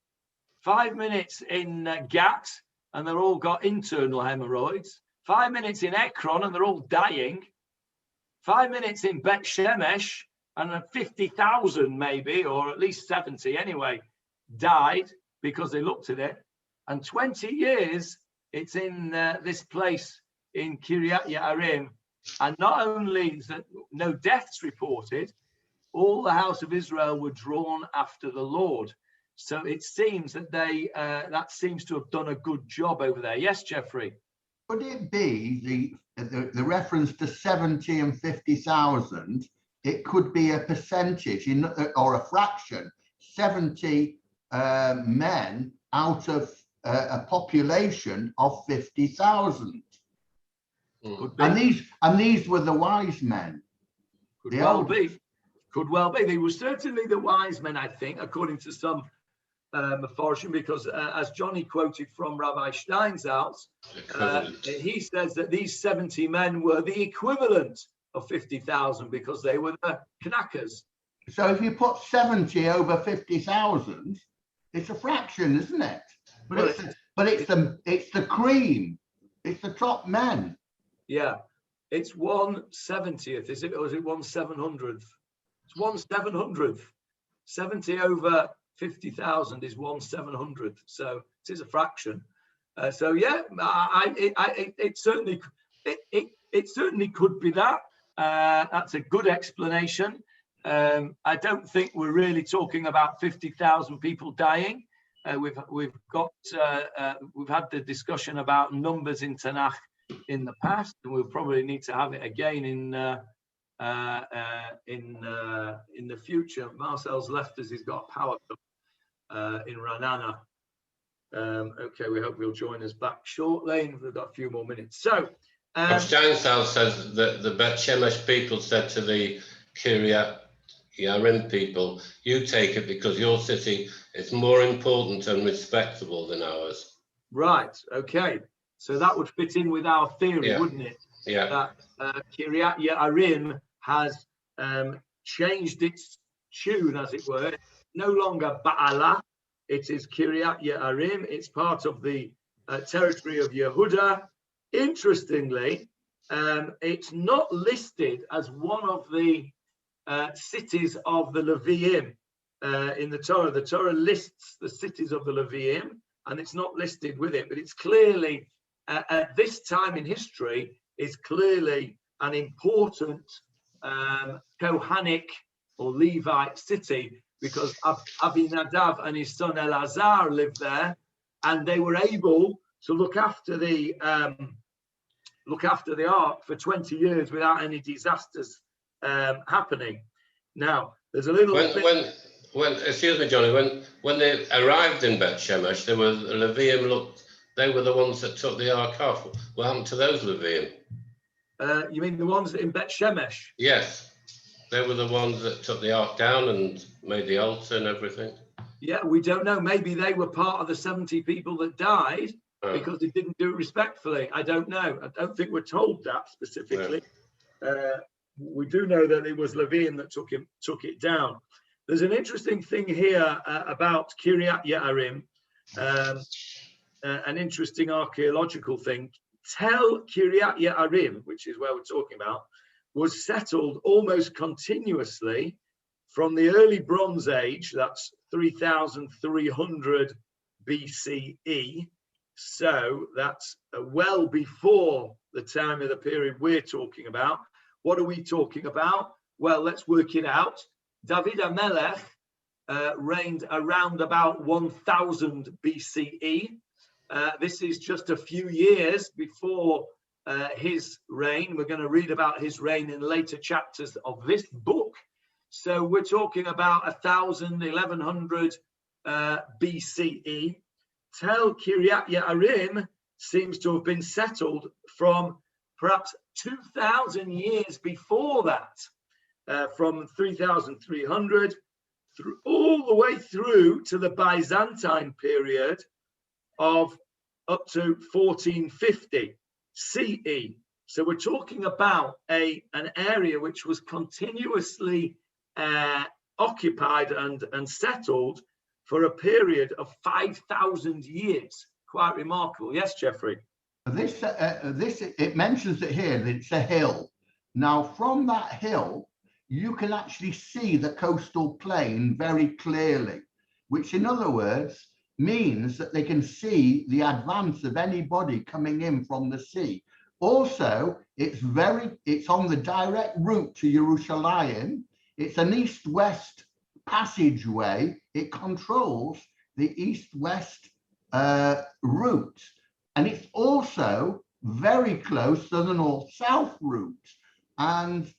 Speaker 1: 5 minutes in Gat, and they've all got internal hemorrhoids. 5 minutes in Ekron, and they're all dying. 5 minutes in Bet Shemesh, and 50,000 maybe, or at least 70 anyway, died because they looked at it. And 20 years, it's in this place in Kiryat Yearim. And not only is that no deaths reported, all the house of Israel were drawn after the Lord. So it seems that that seems to have done a good job over there. Yes, Jeffrey?
Speaker 6: Could it be the reference to 70 and 50,000? It could be a percentage or a fraction, 70 men out of a population of 50,000. And these were the wise men.
Speaker 1: Could well be. Could well be. They were certainly the wise men, I think, according to some Mefarshim, because as Johnny quoted from Rabbi Steinsaltz, he says that these 70 men were the equivalent of 50,000 because they were the knackers.
Speaker 6: So if you put 70 over 50,000, it's a fraction, isn't it? But it's the cream. It's the top men.
Speaker 1: Yeah, it's 1/70th, is it, or is it 1/700th? It's 1/700th. 70 over 50,000 is 1/700th, so it is a fraction. So yeah, it certainly could be that. That's a good explanation. I don't think we're really talking about 50,000 people dying. We've had the discussion about numbers in Tanakh in the past, and we'll probably need to have it again in the future. Marcel's left us. He's got a power cut in Ranana. Okay, we hope he'll join us back shortly. We've got a few more minutes. So,
Speaker 3: Steinsaltz says that the Bet Shemesh people said to the Kiryat Yearim people, "You take it because your city is more important and respectable than ours."
Speaker 1: Right. Okay. So that would fit in with our theory, wouldn't it?
Speaker 3: Yeah.
Speaker 1: That Kiryat Yearim has changed its tune, as it were. No longer Baalah. It is Kiryat Yearim. It's part of the territory of Yehuda. Interestingly, it's not listed as one of the cities of the Leviim in the Torah. The Torah lists the cities of the Leviim, and it's not listed with it, but it's clearly, at this time in history, is clearly an important Kohanic or Levite city, because Avinadav and his son Elazar lived there, and they were able to look after the ark for 20 years without any disasters happening. Now, there's a little
Speaker 3: when excuse me, Johnny, when they arrived in Bet Shemesh, there was Leviim. They were the ones that took the ark off. What happened to those Leviim?
Speaker 1: You mean the ones in Bet Shemesh?
Speaker 3: Yes, they were the ones that took the ark down and made the altar and everything.
Speaker 1: Yeah, we don't know. Maybe they were part of the 70 people that died, because he didn't do it respectfully. I don't know. I don't think we're told that specifically. We do know that it was Levine that took it down. There's an interesting thing here about Kiryat Yearim, an interesting archaeological thing. Tel Kiryat Yearim, which is where we're talking about, was settled almost continuously from the early Bronze Age, that's 3,300 BCE. So that's well before the time of the period we're talking about. What are we talking about? Well, let's work it out. David HaMelech reigned around about 1000 BCE. This is just a few years before his reign. We're going to read about his reign in later chapters of this book. So we're talking about 1100 BCE. Tel Kiryat Yearim seems to have been settled from perhaps 2000 years before that, from 3300 through all the way through to the Byzantine period of up to 1450 CE. So we're talking about an area which was continuously occupied and settled for a period of 5,000 years. Quite remarkable. Yes, Jeffrey?
Speaker 6: It mentions it here that it's a hill. Now, from that hill, you can actually see the coastal plain very clearly, which in other words means that they can see the advance of anybody coming in from the sea. Also, it's on the direct route to Jerusalem. It's an east-west passageway. It controls the east-west route. And it's also very close to the north-south route and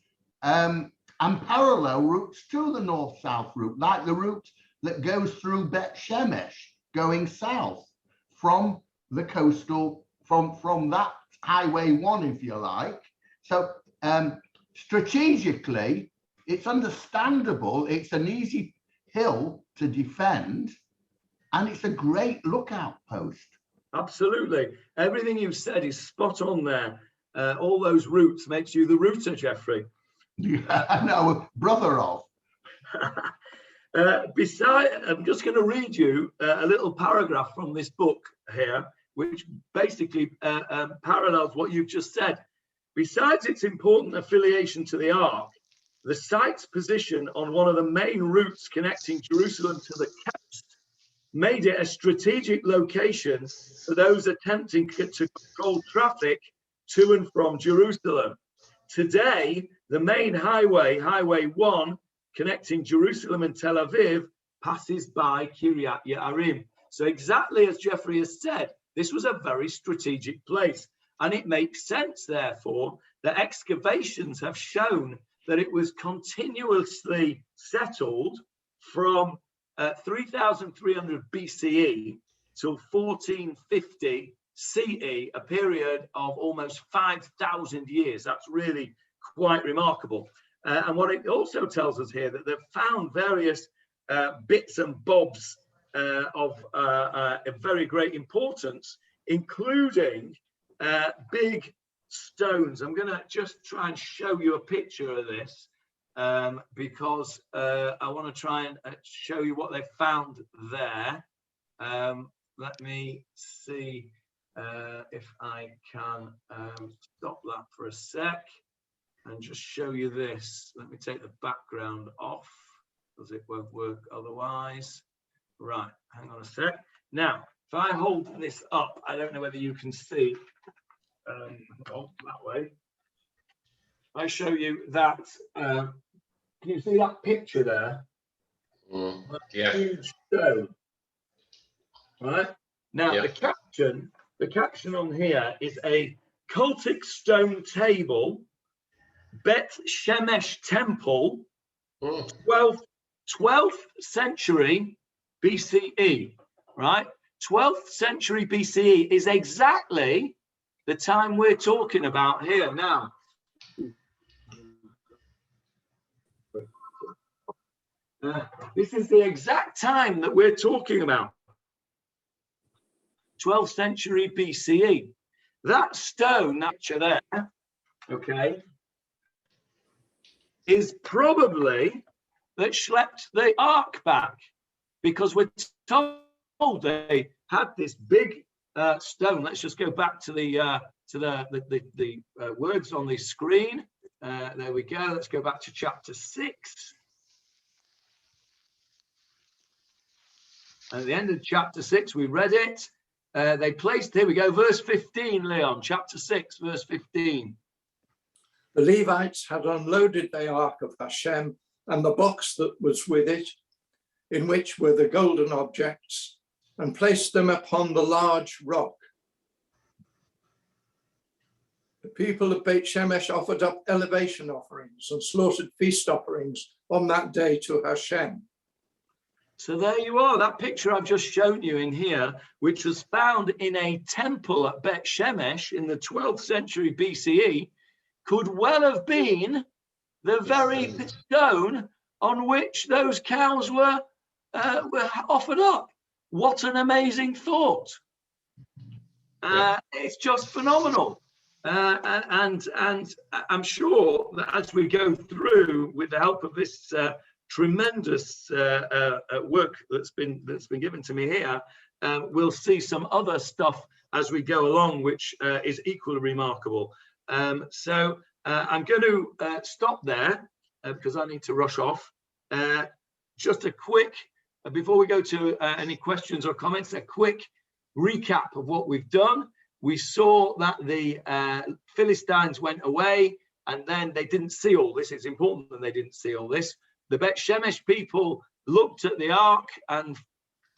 Speaker 6: parallel routes to the north-south route, like the route that goes through Bet Shemesh, going south from the coastal, from that Highway 1, if you like. So strategically, it's understandable. It's an easy hill to defend, and it's a great lookout post.
Speaker 1: Absolutely. Everything you've said is spot on there. All those routes makes you the router, Jeffrey.
Speaker 6: Yeah, no, brother of.
Speaker 1: I'm just going to read you a little paragraph from this book here, which basically parallels what you've just said. Besides its important affiliation to the Ark, the site's position on one of the main routes connecting Jerusalem to the coast made it a strategic location for those attempting to control traffic to and from Jerusalem. Today, the main highway, Highway 1, connecting Jerusalem and Tel Aviv, passes by Kiryat Yearim. So exactly as Jeffrey has said, this was a very strategic place. And it makes sense, therefore, that excavations have shown that it was continuously settled from 3,300 BCE till 1450 CE, a period of almost 5,000 years. That's really quite remarkable. And what it also tells us here, that they've found various bits and bobs of very great importance, including big stones. I'm going to just try and show you a picture of this because I want to try and show you what they found there. Let me see if I can stop that for a sec and just show you this. Let me take the background off because it won't work otherwise. Right, hang on a sec. Now, if I hold this up, I don't know whether you can see. Oh, that way. I show you that. Can you see that picture there?
Speaker 3: Yeah.
Speaker 1: Huge stone. Right now,
Speaker 3: Yeah.
Speaker 1: the caption on here is a cultic stone table, Bet Shemesh Temple, 12th century BCE. Right, 12th century BCE is exactly the time we're talking about here now. This is the exact time that we're talking about. 12th century BCE. That stone, that picture there, okay, is probably that schlepped the ark back, because we're told they had this big stone. Let's just go back to the words on the screen. There we go. Let's go back to chapter 6. At the end of chapter 6, we read it. They placed, here we go, verse 15, Leon, chapter 6, verse 15.
Speaker 2: The Levites had unloaded the ark of Hashem and the box that was with it, in which were the golden objects, and placed them upon the large rock. The people of Beit Shemesh offered up elevation offerings and slaughtered feast offerings on that day to Hashem.
Speaker 1: So there you are, that picture I've just shown you in here, which was found in a temple at Beit Shemesh in the 12th century BCE, could well have been the very stone on which those cows were offered up. What an amazing thought. It's just phenomenal. And I'm sure that as we go through, with the help of this tremendous work that's been given to me here, we'll see some other stuff as we go along, which is equally remarkable. So I'm going to stop there because I need to rush off. Just a quick, before we go to any questions or comments, a quick recap of what we've done. We saw that the Philistines went away, and then they didn't see all this. It's important that they didn't see all this. The Bet Shemesh people looked at the ark, and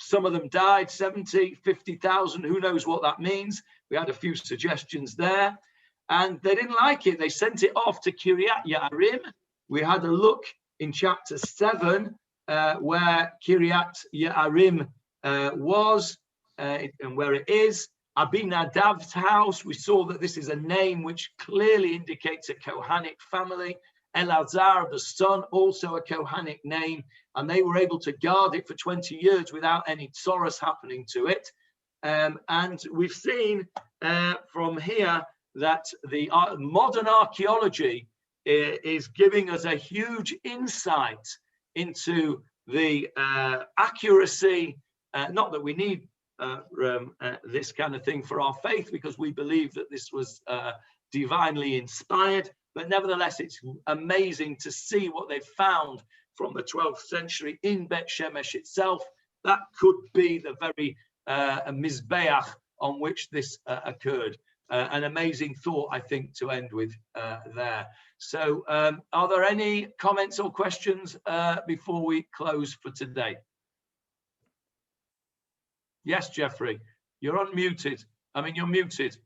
Speaker 1: some of them died, 70, 50,000, who knows what that means. We had a few suggestions there, and they didn't like it. They sent it off to Kiryat Yearim. We had a look in chapter 7 where Kiryat Yearim was and where it is. Avinadav's house, we saw that this is a name which clearly indicates a Kohanic family. Elazar, the son, also a Kohanic name, and they were able to guard it for 20 years without any sorrows happening to it. And we've seen from here that the modern archaeology is giving us a huge insight into the accuracy, not that we need this kind of thing for our faith, because we believe that this was divinely inspired, but nevertheless it's amazing to see what they've found from the 12th century in Bet Shemesh itself. That could be the very Mizbeach on which this occurred. An amazing thought, I think, to end with there. So are there any comments or questions before we close for today? Yes, Jeffrey, you're unmuted. I mean, you're muted.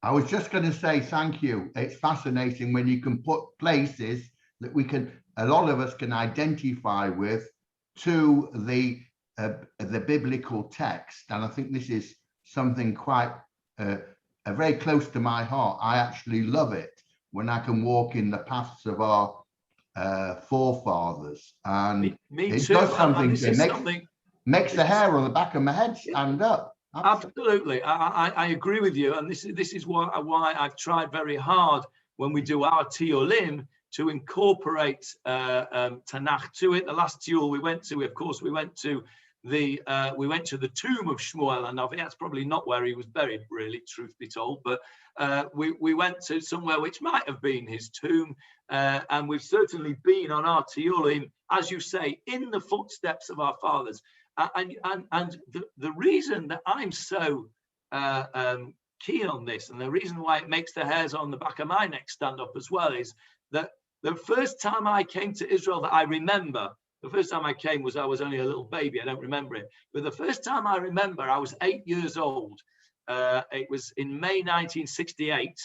Speaker 6: I was just going to say thank you. It's fascinating when you can put places that a lot of us can identify with to the biblical text. And I think this is something quite very close to my heart. I actually love it when I can walk in the paths of our forefathers, and
Speaker 1: me
Speaker 6: it
Speaker 1: too.
Speaker 6: does something that makes the hair on the back of my head stand up.
Speaker 1: Absolutely, I agree with you, and this is why I've tried very hard when we do our Tiolim to incorporate Tanakh to it. The last Tiol we went to, of course, we went to the tomb of Shmuel, and that's probably not where he was buried, really, truth be told, but we went to somewhere which might have been his tomb, and we've certainly been on our Tiolim, as you say, in the footsteps of our fathers. And the reason that I'm so keen on this, and the reason why it makes the hairs on the back of my neck stand up as well, is that the first time I came to Israel that I remember, the first time I came I was only a little baby, I don't remember it, but the first time I remember, I was 8 years old. It was in May 1968,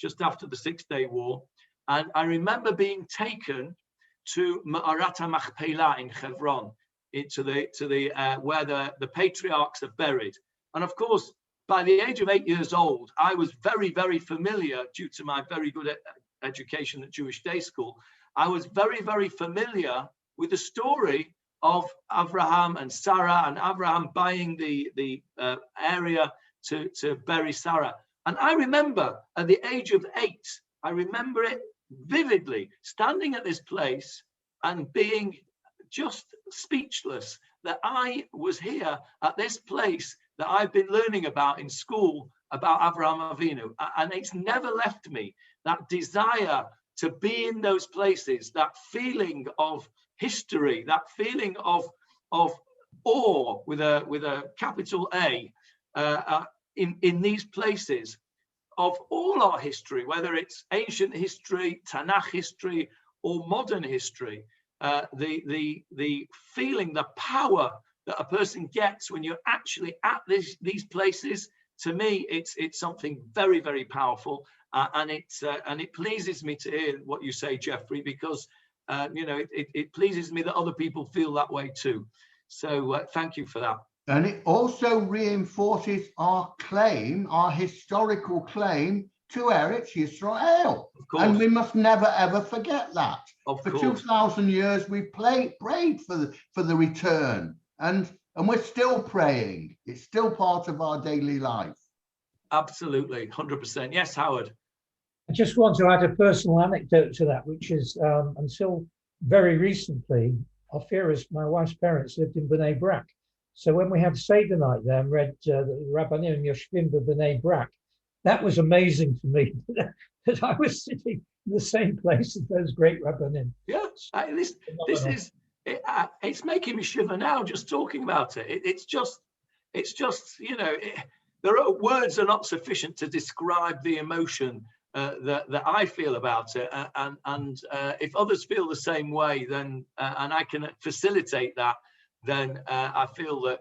Speaker 1: just after the 6-Day War, and I remember being taken to Ma'arat HaMachpelah in Hebron, to the where the patriarchs are buried. And of course, by the age of 8 years old, I was very, very familiar, due to my very good education at Jewish day school, I was very, very familiar with the story of Abraham and Sarah, and Abraham buying the area to bury Sarah. And I remember at the age of 8, I remember it vividly, standing at this place and being just speechless that I was here at this place that I've been learning about in school about Abraham Avinu. And it's never left me, that desire to be in those places, that feeling of history, that feeling of awe with a capital A, in these places of all our history, whether it's ancient history, Tanakh history, or modern history. The feeling, the power that a person gets when you're actually at these places, to me, it's something very, very powerful, and it pleases me to hear what you say, Jeffrey, because it pleases me that other people feel that way too. So thank you for that.
Speaker 6: And it also reinforces our claim, our historical claim to Eretz Yisrael.
Speaker 1: Of course.
Speaker 6: And we must never, ever forget that.
Speaker 1: Of
Speaker 6: for
Speaker 1: course.
Speaker 6: 2,000 years, we prayed for the return. And we're still praying. It's still part of our daily life.
Speaker 1: Absolutely, 100%. Yes, Howard.
Speaker 7: I just want to add a personal anecdote to that, which is until very recently, Ophira's, my wife's parents, lived in Bnei Brak. So when we had Seder night there and read the Rabbanim Yoshvim B'Bnei Brak, that was amazing to me, that I was sitting in the same place as those great Rabbanim.
Speaker 1: Yeah, it's making me shiver now just talking about it. It's just words are not sufficient to describe the emotion that I feel about it, and if others feel the same way, then and I can facilitate that, then I feel that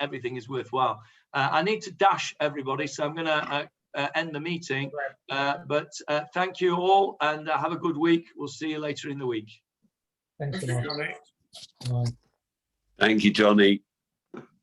Speaker 1: everything is worthwhile. I need to dash, everybody, so I'm going to end the meeting. But thank you all, and have a good week. We'll see you later in the week.
Speaker 7: Thanks a lot.
Speaker 2: Johnny.
Speaker 4: Thank you, Johnny.